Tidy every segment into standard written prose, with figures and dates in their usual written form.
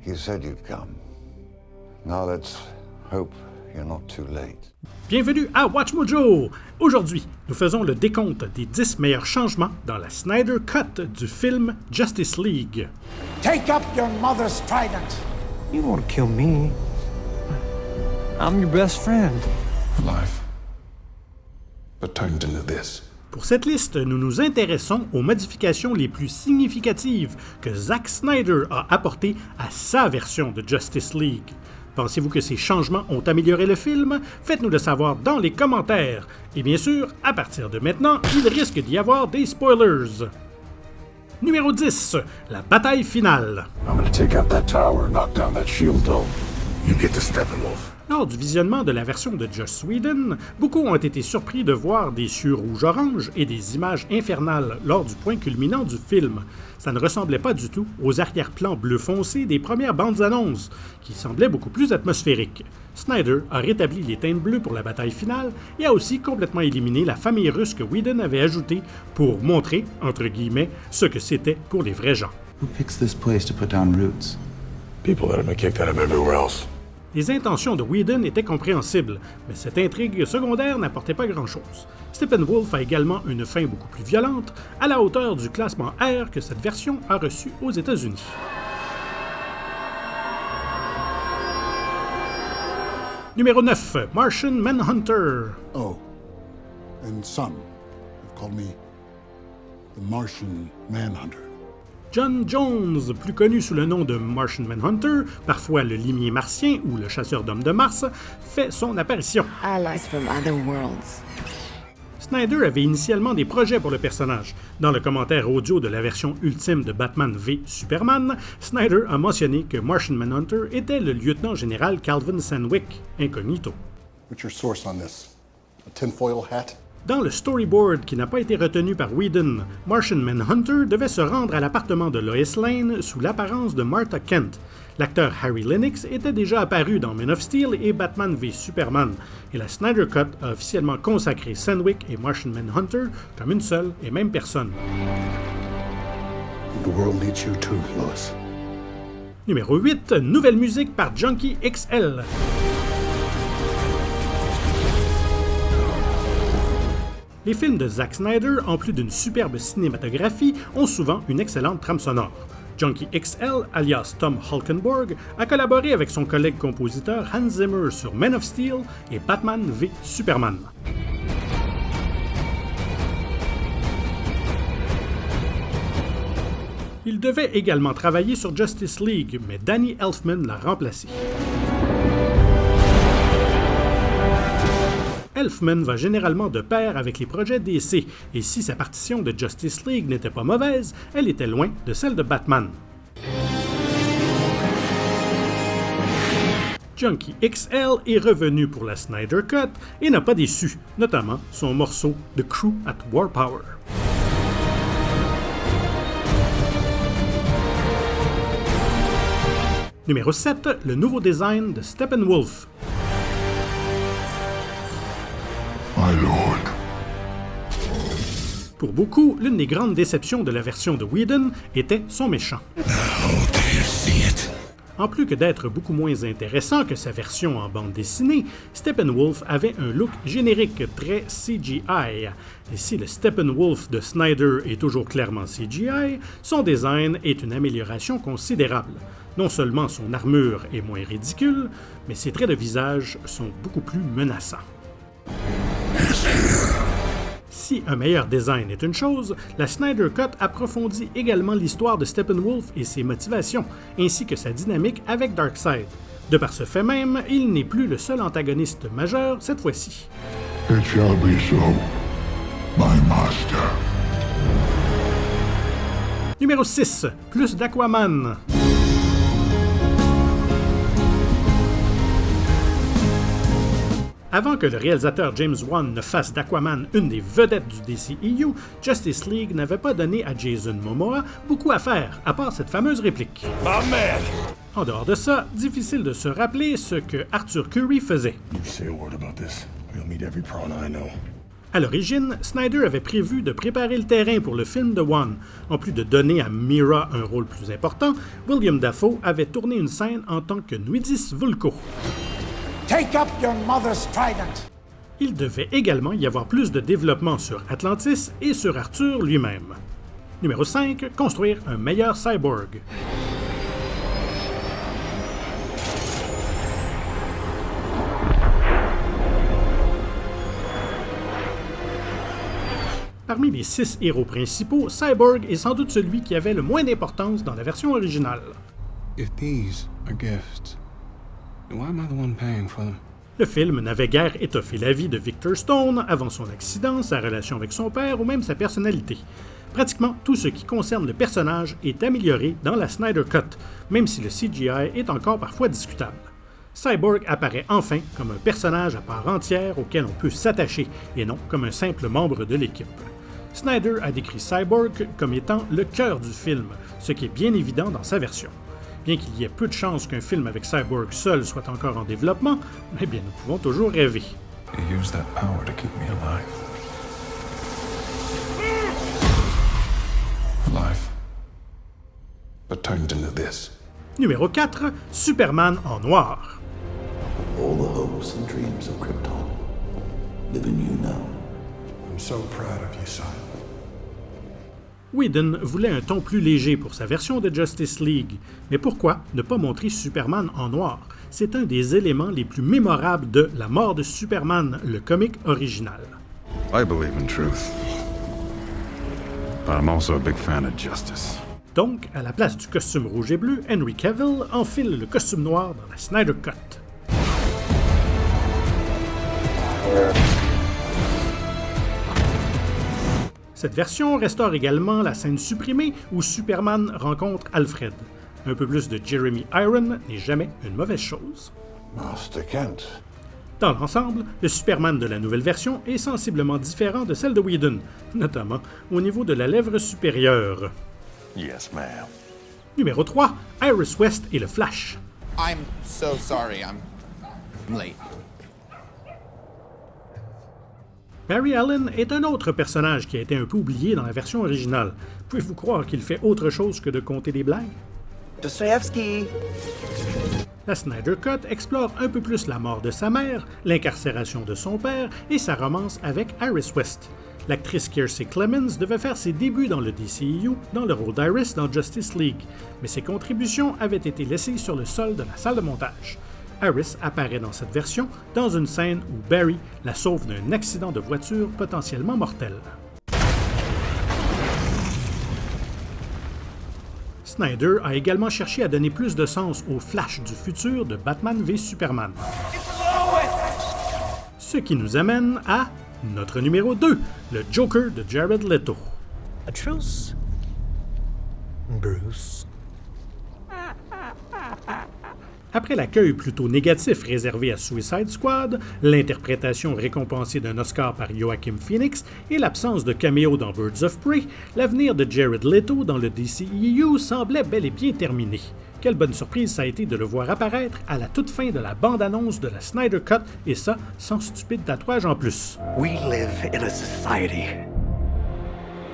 You said you'd come. Now let's hope you're not too late. Bienvenue à Watch Mojo! Aujourd'hui, nous faisons le décompte des 10 meilleurs changements dans la Snyder Cut du film Justice League. Take up your mother's trident. You won't kill me. I'm your best friend. Life. But turned into this. Pour cette liste, nous nous intéressons aux modifications les plus significatives que Zack Snyder a apportées à sa version de Justice League. Pensez-vous que ces changements ont amélioré le film? Faites-nous le savoir dans les commentaires. Et bien sûr, à partir de maintenant, il risque d'y avoir des spoilers. Numéro 10, la bataille finale. I'm gonna take out that tower and knock down that shield dome. You get to Steppenwolf. Lors du visionnement de la version de Joss Whedon, beaucoup ont été surpris de voir des cieux rouge-orange et des images infernales lors du point culminant du film. Ça ne ressemblait pas du tout aux arrière-plans bleu foncé des premières bandes annonces, qui semblaient beaucoup plus atmosphériques. Snyder a rétabli les teintes bleues pour la bataille finale et a aussi complètement éliminé la famille russe que Whedon avait ajoutée pour montrer, entre guillemets, ce que c'était pour les vrais gens. Who picks this place to put down roots? People that have been kicked out of everywhere else. Les intentions de Whedon étaient compréhensibles, mais cette intrigue secondaire n'apportait pas grand-chose. Steppenwolf a également une fin beaucoup plus violente, à la hauteur du classement R que cette version a reçu aux États-Unis. Numéro 9, Martian Manhunter. Oh, and some have called me the Martian Manhunter. John Jones, plus connu sous le nom de Martian Manhunter, parfois le limier martien ou le chasseur d'hommes de Mars, fait son apparition. Allies from other worlds. Snyder avait initialement des projets pour le personnage. Dans le commentaire audio de la version ultime de Batman v Superman, Snyder a mentionné que Martian Manhunter était le lieutenant général Calvin Sandwick, incognito. What's your source on this? A tinfoil hat? Dans le storyboard qui n'a pas été retenu par Whedon, Martian Manhunter devait se rendre à l'appartement de Lois Lane sous l'apparence de Martha Kent. L'acteur Harry Lennox était déjà apparu dans Man of Steel et Batman v Superman, et la Snyder Cut a officiellement consacré Sandwick et Martian Manhunter comme une seule et même personne. The world needs you too, Lois. Numéro 8, nouvelle musique par Junkie XL. Les films de Zack Snyder, en plus d'une superbe cinématographie, ont souvent une excellente trame sonore. Junkie XL, alias Tom Holkenborg, a collaboré avec son collègue compositeur Hans Zimmer sur Man of Steel et Batman v Superman. Il devait également travailler sur Justice League, mais Danny Elfman l'a remplacé. Elfman va généralement de pair avec les projets DC, et si sa partition de Justice League n'était pas mauvaise, elle était loin de celle de Batman. Junkie XL est revenu pour la Snyder Cut et n'a pas déçu, notamment son morceau The Crew at War Power. Numéro 7, le nouveau design de Steppenwolf. My lord. Pour beaucoup, l'une des grandes déceptions de la version de Whedon était son méchant. En plus que d'être beaucoup moins intéressant que sa version en bande dessinée, Steppenwolf avait un look générique très CGI. Et si le Steppenwolf de Snyder est toujours clairement CGI, son design est une amélioration considérable. Non seulement son armure est moins ridicule, mais ses traits de visage sont beaucoup plus menaçants. Si un meilleur design est une chose, la Snyder Cut approfondit également l'histoire de Steppenwolf et ses motivations, ainsi que sa dynamique avec Darkseid. De par ce fait même, il n'est plus le seul antagoniste majeur cette fois-ci. It shall be so, my master. Numéro 6, plus d'Aquaman. Avant que le réalisateur James Wan ne fasse d'Aquaman une des vedettes du DCEU, Justice League n'avait pas donné à Jason Momoa beaucoup à faire, à part cette fameuse réplique. My man! En dehors de ça, difficile de se rappeler ce que Arthur Curry faisait. You say a word about this, you'll meet every prawn I know. À l'origine, Snyder avait prévu de préparer le terrain pour le film de One. En plus de donner à Mira un rôle plus important, William Dafoe avait tourné une scène en tant que Nuidis Vulko. Take up your mother's trident. Il devait également y avoir plus de développement sur Atlantis et sur Arthur lui-même. Numéro 5. Construire un meilleur cyborg. Parmi les 6 héros principaux, Cyborg est sans doute celui qui avait le moins d'importance dans la version originale. If these are gifts, then why am I the one paying for them? Le film n'avait guère étoffé la vie de Victor Stone avant son accident, sa relation avec son père ou même sa personnalité. Pratiquement tout ce qui concerne le personnage est amélioré dans la Snyder Cut, même si le CGI est encore parfois discutable. Cyborg apparaît enfin comme un personnage à part entière auquel on peut s'attacher et non comme un simple membre de l'équipe. Snyder a décrit Cyborg comme étant le cœur du film, ce qui est bien évident dans sa version. Bien qu'il y ait peu de chances qu'un film avec Cyborg seul soit encore en développement, mais bien nous pouvons toujours rêver. You use that power to keep me alive. Alive. But turned into this. Numéro 4. Superman en noir. All the hopes and dreams of Krypton live in you now. I'm so proud of you, son. Whedon voulait un ton plus léger pour sa version de Justice League, mais pourquoi ne pas montrer Superman en noir? C'est un des éléments les plus mémorables de La mort de Superman, le comic original. I believe in truth. But I'm also a big fan of justice. Donc, à la place du costume rouge et bleu, Henry Cavill enfile le costume noir dans la Snyder Cut. Cette version restaure également la scène supprimée où Superman rencontre Alfred. Un peu plus de Jeremy Irons n'est jamais une mauvaise chose. Master Kent. Dans l'ensemble, le Superman de la nouvelle version est sensiblement différent de celle de Whedon, notamment au niveau de la lèvre supérieure. Yes, ma'am. Numéro 3. Iris West et le Flash. I'm so sorry, I'm late. Barry Allen est un autre personnage qui a été un peu oublié dans la version originale. Pouvez-vous croire qu'il fait autre chose que de compter des blagues? Dostoevsky. La Snyder Cut explore un peu plus la mort de sa mère, l'incarcération de son père et sa romance avec Iris West. L'actrice Kiersey Clemons devait faire ses débuts dans le DCEU dans le rôle d'Iris dans Justice League, mais ses contributions avaient été laissées sur le sol de la salle de montage. Iris apparaît dans cette version dans une scène où Barry la sauve d'un accident de voiture potentiellement mortel. Snyder a également cherché à donner plus de sens au Flash du futur de Batman v Superman. Ce qui nous amène à notre numéro 2, le Joker de Jared Leto. A truce, Bruce. Après l'accueil plutôt négatif réservé à Suicide Squad, l'interprétation récompensée d'un Oscar par Joaquin Phoenix et l'absence de caméo dans Birds of Prey, l'avenir de Jared Leto dans le DCEU semblait bel et bien terminé. Quelle bonne surprise ça a été de le voir apparaître à la toute fin de la bande-annonce de la Snyder Cut, et ça sans stupide tatouage en plus. We live in a society.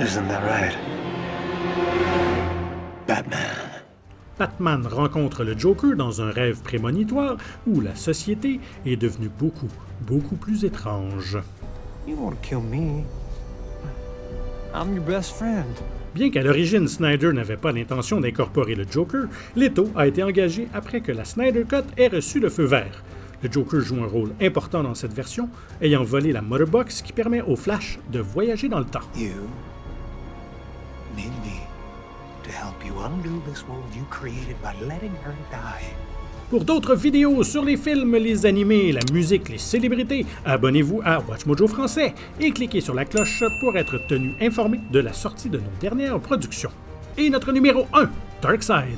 Isn't that right? Batman. Batman rencontre le Joker dans un rêve prémonitoire où la société est devenue beaucoup plus étrange. You won't kill me. I'm your best friend. Bien qu'à l'origine Snyder n'avait pas l'intention d'incorporer le Joker, Leto a été engagé après que la Snyder Cut ait reçu le feu vert. Le Joker joue un rôle important dans cette version, ayant volé la Motherbox qui permet au Flash de voyager dans le temps. You need me to help you undo this world you created by letting her die. Pour d'autres vidéos sur les films, les animés, la musique, les célébrités, abonnez-vous à WatchMojo Français et cliquez sur la cloche pour être tenu informé de la sortie de nos dernières productions. Et notre numéro 1, Darkseid.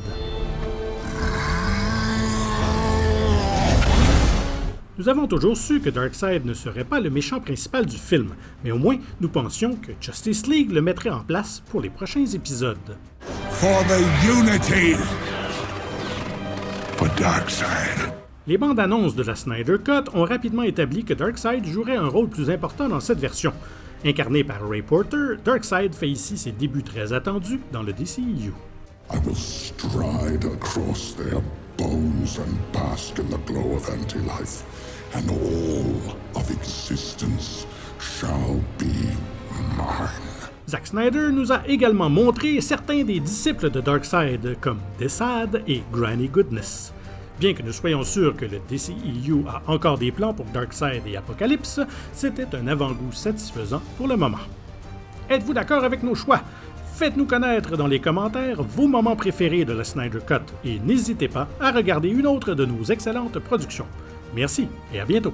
Nous avons toujours su que Darkseid ne serait pas le méchant principal du film, mais au moins nous pensions que Justice League le mettrait en place pour les prochains épisodes. For the unity. For Darkseid. Les bandes annonces de la Snyder Cut ont rapidement établi que Darkseid jouerait un rôle plus important dans cette version. Incarné par Ray Porter, Darkseid fait ici ses débuts très attendus dans le DCEU. I will stride across their bones and bask in the glow of anti-life, and all of existence shall be mine. Zack Snyder nous a également montré certains des disciples de Darkseid, comme Desaad et Granny Goodness. Bien que nous soyons sûrs que le DCEU a encore des plans pour Darkseid et Apocalypse, c'était un avant-goût satisfaisant pour le moment. Êtes-vous d'accord avec nos choix? Faites-nous connaître dans les commentaires vos moments préférés de la Snyder Cut et n'hésitez pas à regarder une autre de nos excellentes productions. Merci et à bientôt!